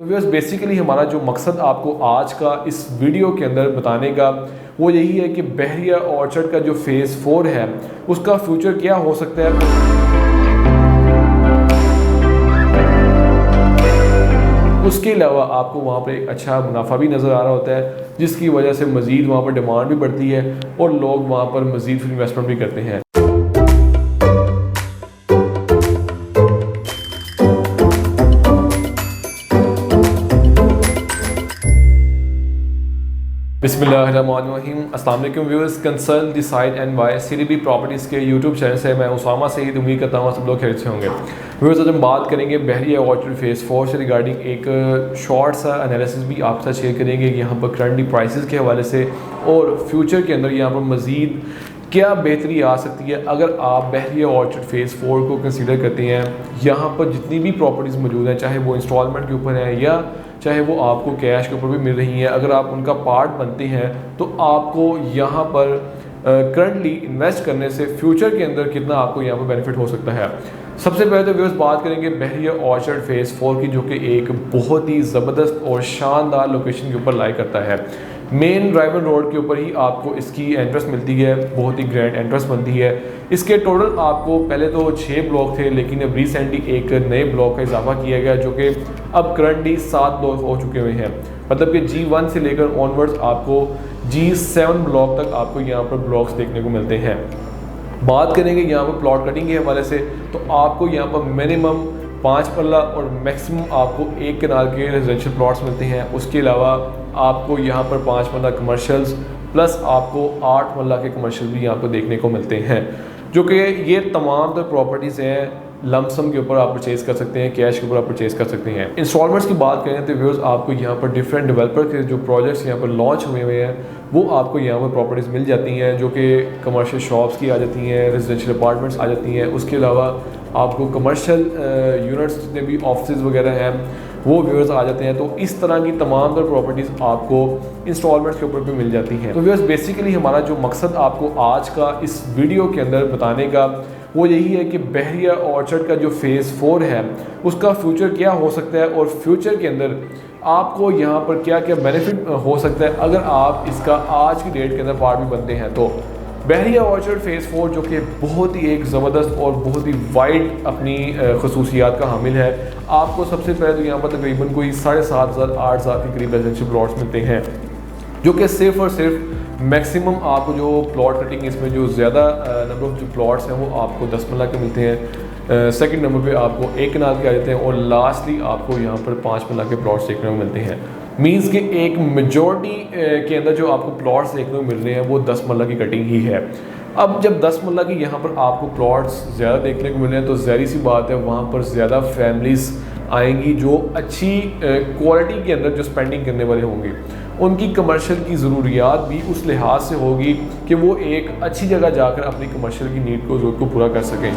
तो viewers basically हमारा जो मकसद आपको आज का इस वीडियो के अंदर बताने का वो यही है कि बहरिया ऑर्चर्ड का जो फेज़ 4 है उसका फ्यूचर क्या हो सकता है। उसके अलावा आपको वहाँ पर एक अच्छा मुनाफा भी नज़र आ रहा होता है जिसकी वजह से मज़ीद वहाँ पर डिमांड भी बढ़ती है और लोग वहाँ पर मज़ीद इन्वेस्टमेंट भी करते हैं। बिस्मिल्लाहिर्रहमानिर्रहीम। अस्सलाम वालेकुम viewers, consult decide and buy CDB properties के यूट्यूब चैनल से मैं उसामा सईद उम्मीद करता हूँ सब लोग खैरियत से होंगे। व्यूअर्स आज हम बात करेंगे बहरिया ऑर्चर्ड फेज़ 4 से रिगार्डिंग एक शॉर्ट सा एनालिसिस भी आपके साथ शेयर करेंगे यहाँ पर करंटली प्राइसेस के हवाले से और फ्यूचर के अंदर यहाँ पर मज़ीद क्या बेहतरी आ सकती है अगर आप बहरिया ऑर्चर्ड फेज़ 4 को कंसीडर करते हैं। यहाँ पर जितनी भी प्रॉपर्टीज़ मौजूद हैं चाहे वो इंस्टॉलमेंट के ऊपर है या चाहे वो आपको कैश के ऊपर भी मिल रही हैं, अगर आप उनका पार्ट बनते हैं तो आपको यहाँ पर करंटली इन्वेस्ट करने से फ्यूचर के अंदर कितना आपको यहाँ पर बेनिफिट हो सकता है। सबसे पहले तो व्यूअर्स बात करेंगे बहरिया ऑर्चर्ड फेज़ 4 की, जो कि एक बहुत ही ज़बरदस्त और शानदार लोकेशन के ऊपर लाई करता है। मेन ड्राइवर रोड के ऊपर ही आपको इसकी एंट्रेंस मिलती है, बहुत ही ग्रैंड एंट्रेंस बनती है। इसके टोटल आपको पहले तो 6 ब्लॉक थे लेकिन अब रिसेंटली एक नए ब्लॉक का इजाफा किया गया जो कि अब करंटली 7 ब्लॉक हो चुके हुए हैं। मतलब कि G1 से लेकर ऑनवर्ड्स आपको G7 ब्लॉक तक आपको यहाँ पर ब्लॉक्स देखने को मिलते हैं। बात करेंगे यहाँ पर प्लॉट कटिंग के हवाले से तो आपको यहाँ पर मिनिमम 5 पल्ला और मैक्सिमम आपको 1 कनाल के रेजिडेंशियल प्लॉट्स मिलते हैं। उसके अलावा आपको यहाँ पर 5 पल्ला कमर्शियल्स प्लस आपको 8 पल्ला के कमर्शियल भी यहाँ पर देखने को मिलते हैं, जो कि ये तमाम तो प्रॉपर्टीज़ हैं लमसम के ऊपर आप परचेज़ कर सकते हैं, कैश के ऊपर आप परचेज़ कर सकते हैं। इंस्टॉलमेंट्स की बात करें तो व्यूअर्स आपको यहाँ पर डिफरेंट डेवलपर के जो प्रोजेक्ट्स यहाँ पर लॉन्च हुए हैं वो आपको यहाँ पर प्रॉपर्टीज़ मिल जाती हैं, जो कि कमर्शियल शॉप्स की आ जाती हैं, रेजिडेंशियल अपार्टमेंट्स आ जाती हैं। उसके अलावा आपको कमर्शियल यूनिट्स जितने भी ऑफिस वगैरह हैं वो व्यूअर्स आ जाते हैं। तो इस तरह की तमाम तर प्रॉपर्टीज़ आपको इंस्टॉलमेंट्स के ऊपर भी मिल जाती हैं। तो व्यूअर्स बेसिकली हमारा जो मकसद आपको आज का इस वीडियो के अंदर बताने का वो यही है कि बहरिया ऑर्चर्ड का जो फेज़ 4 है उसका फ्यूचर क्या हो सकता है और फ्यूचर के अंदर आपको यहाँ पर क्या क्या बेनिफिट हो सकता है अगर आप इसका आज की डेट के अंदर पार्ट भी बनते हैं। तो बहरिया ऑर्चर्ड फेज़ 4 जो कि बहुत ही एक ज़बरदस्त और बहुत ही वाइड अपनी खसूसियात का हामिल है। आपको सबसे पहले तो यहाँ पर तकरीबन कोई 7,500-8,000 के करीब रेजिडेंशियल प्लॉट्स मिलते हैं, जो कि सिर्फ और सिर्फ मैक्सिमम आपको जो प्लॉट कटिंग इसमें जो ज़्यादा नंबर ऑफ जो प्लॉट्स हैं वो आपको 10 पल्ला के मिलते हैं। सेकंड नंबर पे आपको 1 कनाल के आ जाते हैं और लास्टली आपको यहाँ पर 5 पल्ला के प्लॉट्स देखने को मिलते हैं। मीन्स कि एक मेजॉरिटी के अंदर जो आपको प्लॉट्स देखने को मिल रहे हैं वो 10 पल्ला की कटिंग ही है। अब जब 10 पल्ला की यहाँ पर आपको प्लॉट्स ज़्यादा देखने को मिल रहे हैं तो ज़ाहिर सी बात है वहाँ पर ज़्यादा फैमिलीज़ आएंगी जो अच्छी क्वालिटी के अंदर जो स्पेंडिंग करने वाले होंगे। उनकी कमर्शियल की ज़रूरियात भी उस लिहाज से होगी कि वो एक अच्छी जगह जाकर अपनी कमर्शियल की नीड को ज़रूरत को पूरा कर सकें।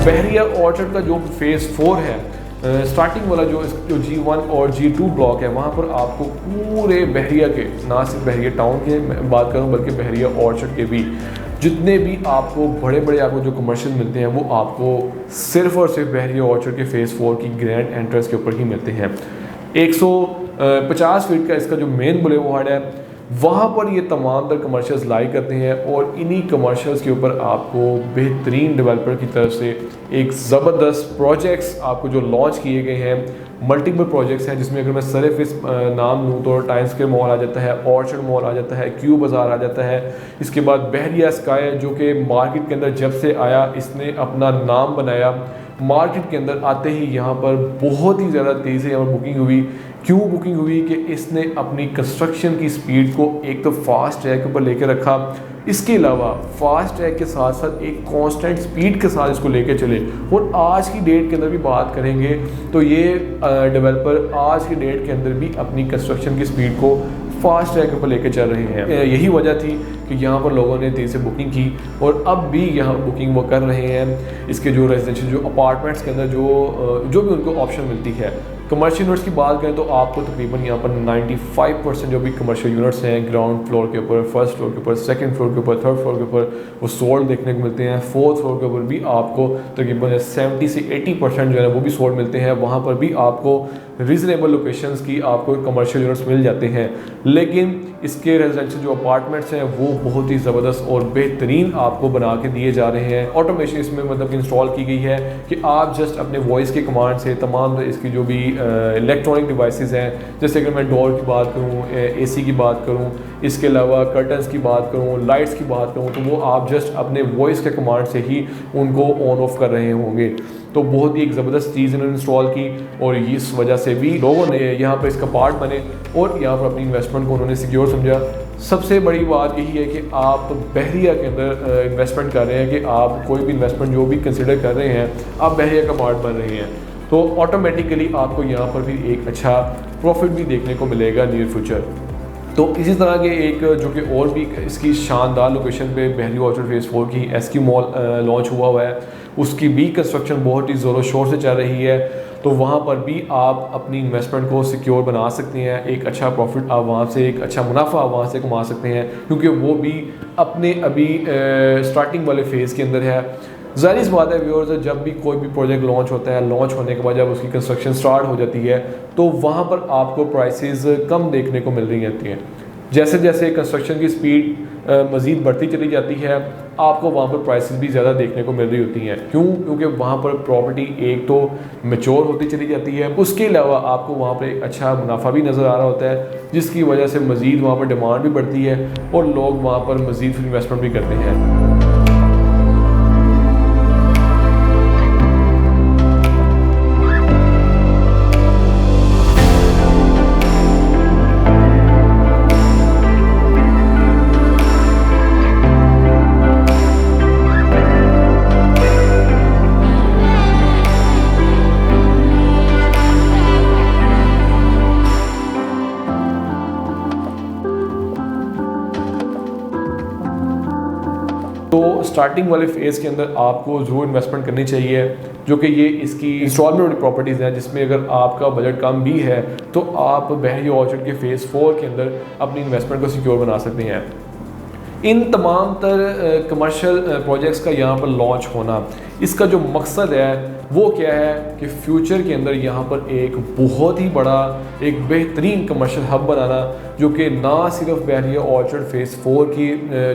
बहरिया ऑर्चर्ड का जो फेज़ 4 है स्टार्टिंग वाला जो G1 और G2 ब्लॉक है वहाँ पर आपको पूरे बहरिया के, ना सिर्फ बहरिया टाउन के बात करूँ बल्कि बहरिया ऑर्चर्ड के भी जितने भी आपको बड़े बड़े आपको जो कमर्शियल मिलते हैं वो आपको सिर्फ और सिर्फ बहरिया ऑर्चर्ड के फेज़ 4 की ग्रैंड एंट्रेंस के ऊपर ही मिलते हैं। 150 फीट का इसका जो मेन बुलेवार्ड है वहाँ पर ये तमाम तर कमर्शियल्स लाई करते हैं और इन्हीं कमर्शियल्स के ऊपर आपको बेहतरीन डेवलपर की तरफ से एक ज़बरदस्त प्रोजेक्ट्स आपको जो लॉन्च किए गए हैं। मल्टीपल प्रोजेक्ट्स हैं जिसमें अगर मैं सिर्फ इस नाम लूँ तो टाइम्स स्क्वायर मॉल आ जाता है, ऑर्चर्ड मॉल आ जाता है, क्यू बाज़ार आ जाता है। इसके बाद बहरिया स्काई जो कि मार्केट के अंदर जब से आया इसने अपना नाम बनाया। मार्केट के अंदर आते ही यहाँ पर बहुत ही ज़्यादा तेज़ी यहाँ पर बुकिंग हुई। क्यों बुकिंग हुई कि इसने अपनी कंस्ट्रक्शन की स्पीड को एक तो फास्ट ट्रैक पर लेकर रखा, इसके अलावा फास्ट ट्रैक के साथ साथ एक कांस्टेंट स्पीड के साथ इसको लेके चले। और आज की डेट के अंदर भी बात करेंगे तो ये डेवलपर आज की डेट के अंदर भी अपनी कंस्ट्रक्शन की स्पीड को फास्ट ट्रैक पर लेके चल रहे हैं। यही वजह थी कि यहाँ पर लोगों ने तेज़ी से बुकिंग की और अब भी यहाँ बुकिंग वो कर रहे हैं। इसके जो रेजिडेंशियल जो अपार्टमेंट्स के अंदर जो भी उनको ऑप्शन मिलती है। कमर्शियल यूनिट्स की बात करें तो आपको तकरीबन यहाँ पर 95% जो भी कमर्शियल यूनिट्स हैं ग्राउंड फ्लोर के ऊपर, फर्स्ट फ्लोर के ऊपर, सेकंड फ्लोर के ऊपर, थर्ड फ्लोर के ऊपर वो सोल्ड देखने को मिलते हैं। फोर्थ फ्लोर के ऊपर भी आपको तकरीबन 70 से 80% जो है वो भी सोल्ड मिलते हैं। वहाँ पर भी आपको रीज़नेबल लोकेशंस की आपको कमर्शियल यूनिट्स मिल जाते हैं। लेकिन इसके रेजिडेंशियल जो अपार्टमेंट्स हैं वो बहुत ही ज़बरदस्त और बेहतरीन आपको बना के दिए जा रहे हैं। ऑटोमेशन इसमें मतलब इंस्टॉल की गई है कि आप जस्ट अपने वॉइस के कमांड से तमाम इसकी जो भी इलेक्ट्रॉनिक डिवाइसेस हैं, जैसे अगर मैं डोर की बात करूँ, एसी की बात करूँ, इसके अलावा कर्टन्स की बात करूँ, लाइट्स की बात करूँ, तो वो आप जस्ट अपने वॉइस के कमांड से ही उनको ऑन ऑफ कर रहे होंगे। तो बहुत ही एक ज़बरदस्त चीज़ इन्होंने इंस्टॉल की और इस वजह से भी लोगों ने यहाँ पर इसका पार्ट बने और यहाँ पर अपनी इन्वेस्टमेंट को उन्होंने सिक्योर समझा। सबसे बड़ी बात यही है कि आप बहरिया के अंदर इन्वेस्टमेंट कर रहे हैं कि आप कोई भी इन्वेस्टमेंट जो भी कंसिडर कर रहे हैं आप बहरिया का पार्ट बन रहे हैं, तो ऑटोमेटिकली आपको यहाँ पर भी एक अच्छा प्रॉफिट भी देखने को मिलेगा नियर फ्यूचर। तो इसी तरह के एक जो कि और भी इसकी शानदार लोकेशन पे बहरी ऑर्चर्ड फेज़ 4 की एसक्यू मॉल लॉन्च हुआ है, उसकी भी कंस्ट्रक्शन बहुत ही ज़ोरों शोर से चल रही है। तो वहाँ पर भी आप अपनी इन्वेस्टमेंट को सिक्योर बना सकते हैं, एक अच्छा प्रॉफिट आप वहाँ से, एक अच्छा मुनाफा आप वहाँ से कमा सकते हैं, क्योंकि वो भी अपने अभी स्टार्टिंग वाले फेज़ के अंदर है। ज़ाहिर सी बात है व्यूअर्स, जब भी कोई भी प्रोजेक्ट लॉन्च होता है, लॉन्च होने के बाद जब उसकी कंस्ट्रक्शन स्टार्ट हो जाती है तो वहाँ पर आपको प्राइसेस कम देखने को मिल रही रहती हैं। जैसे जैसे कंस्ट्रक्शन की स्पीड मज़ीद बढ़ती चली जाती है आपको वहाँ पर प्राइसेस भी ज़्यादा देखने को मिल रही होती हैं। क्यों? क्योंकि वहाँ पर प्रॉपर्टी एक तो मैच्योर होती चली जाती है, उसके अलावा आपको वहाँ पर एक अच्छा मुनाफा भी नज़र आ रहा होता है, जिसकी वजह से मज़ीद वहाँ पर डिमांड भी बढ़ती है और लोग वहाँ पर मज़ीद इन्वेस्टमेंट भी करते हैं। तो स्टार्टिंग वाले फेज़ के अंदर आपको ज़रूर इन्वेस्टमेंट करनी चाहिए, जो कि ये इसकी इंस्टॉलमेंट वाली प्रॉपर्टीज़ हैं, जिसमें अगर आपका बजट कम भी है तो आप बहरी ऑर्चर्ड के फेज़ 4 के अंदर अपनी इन्वेस्टमेंट को सिक्योर बना सकते हैं। इन तमाम तर कमर्शियल प्रोजेक्ट्स का यहाँ पर लॉन्च होना, इसका जो मकसद है वो क्या है कि फ्यूचर के अंदर यहाँ पर एक बहुत ही बड़ा एक बेहतरीन कमर्शियल हब बनाना, जो कि ना सिर्फ बहरिया ऑर्चर्ड फेज़ 4 की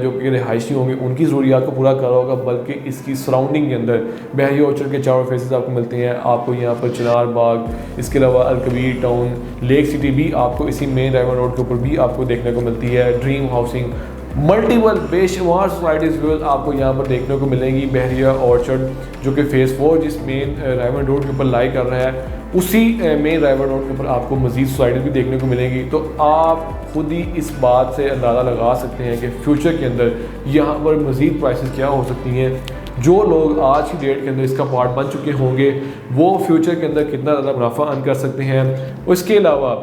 जो कि रिहायशी होंगे उनकी ज़रूरियात को पूरा कर रहा होगा, बल्कि इसकी सराउंडिंग के अंदर बहरिया ऑर्चर्ड के चारों फेसेस आपको मिलते हैं। आपको यहाँ पर चिनार बाग, इसके अलावा अलकबीर टाउन, लेक सिटी भी आपको इसी मेन राइवन रोड के ऊपर भी आपको देखने को मिलती है। ड्रीम हाउसिंग, मल्टीपल बेशुमार सोसाइटीज़ व्यूअर्स आपको यहाँ पर देखने को मिलेंगी। बहरिया ऑर्चर्ड जो कि फेज़ 4 जिस मेन राइवन रोड के ऊपर लाई कर रहा है, उसी मेन राइवन रोड के ऊपर आपको मज़ीद सोसाइटीज़ भी देखने को मिलेंगी। तो आप खुद ही इस बात से अंदाज़ा लगा सकते हैं कि फ्यूचर के अंदर यहाँ पर मज़ीद प्राइसेस क्या हो सकती हैं। जो लोग आज की डेट के अंदर इसका पार्ट बन चुके होंगे वो फ्यूचर के अंदर कितना ज़्यादा मुनाफा अर्न कर सकते हैं। उसके अलावा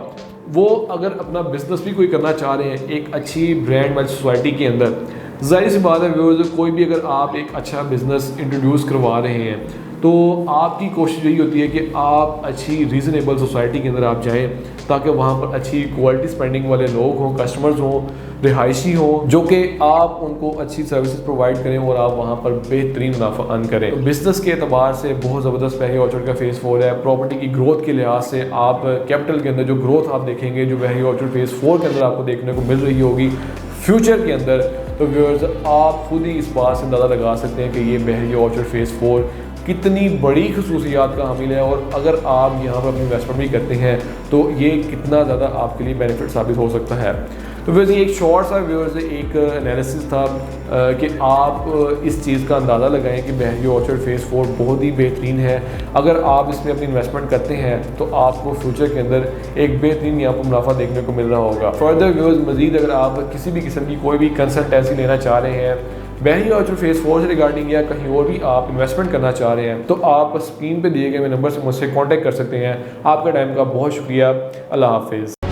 वो अगर अपना बिजनेस भी कोई करना चाह रहे हैं एक अच्छी ब्रांड वाली सोसाइटी के अंदर, ज़ाहिर सी बात है व्यूअर्स, कोई भी अगर आप एक अच्छा बिज़नेस इंट्रोड्यूस करवा रहे हैं तो आपकी कोशिश यही होती है कि आप अच्छी रीज़नेबल सोसाइटी के अंदर आप जाएं, ताकि वहाँ पर अच्छी क्वालिटी स्पेंडिंग वाले लोग हों, कस्टमर्स हों, रिहायशी हों, जो कि आप उनको अच्छी सर्विसेज प्रोवाइड करें और आप वहाँ पर बेहतरीन मुनाफा अर्न करें। तो बिज़नेस के एतबार से बहुत ज़बरदस्त बहरी ऑर्चर्ड का फेज़ 4 है। प्रॉपर्टी की ग्रोथ के लिहाज से आप कैपिटल के अंदर जो ग्रोथ आप देखेंगे, जो बहरी ऑर्चर्ड फेज़ 4 के अंदर आपको देखने को मिल रही होगी फ्यूचर के अंदर, तो व्यूअर्स आप खुद ही इस बात से अंदाज़ा लगा सकते हैं कि ये बहरी ऑर्चर्ड फेज़ 4 कितनी बड़ी खसूसियात का हामिल है, और अगर आप यहाँ पर अपनी इन्वेस्टमेंट भी करते हैं तो ये कितना ज़्यादा आपके लिए बेनिफिट साबित हो सकता है। तो व्यूअर्स ये एक शॉर्ट सा व्यूअर्स एक एनालिसिस था कि आप इस चीज़ का अंदाज़ा लगाएं कि बहरिया ऑर्चर्ड फेज़ 4 बहुत ही बेहतरीन है। अगर आप इसमें अपनी इन्वेस्टमेंट करते हैं तो आपको फ्यूचर के अंदर एक बेहतरीन यहाँ पर मुनाफा देखने को मिल रहा होगा। फर्दर व्यूअर्स मज़ीद अगर आप किसी भी किस्म की कोई भी कंसल्टेंसी लेना चाह रहे हैं बहरिया ऑर्चर्ड फेज़ 4 से रिगार्डिंग या कहीं और भी आप इन्वेस्टमेंट करना चाह रहे हैं तो आप स्क्रीन पे दिए गए नंबर से मुझसे कांटेक्ट कर सकते हैं। आपका टाइम का बहुत शुक्रिया। अल्लाह हाफिज़।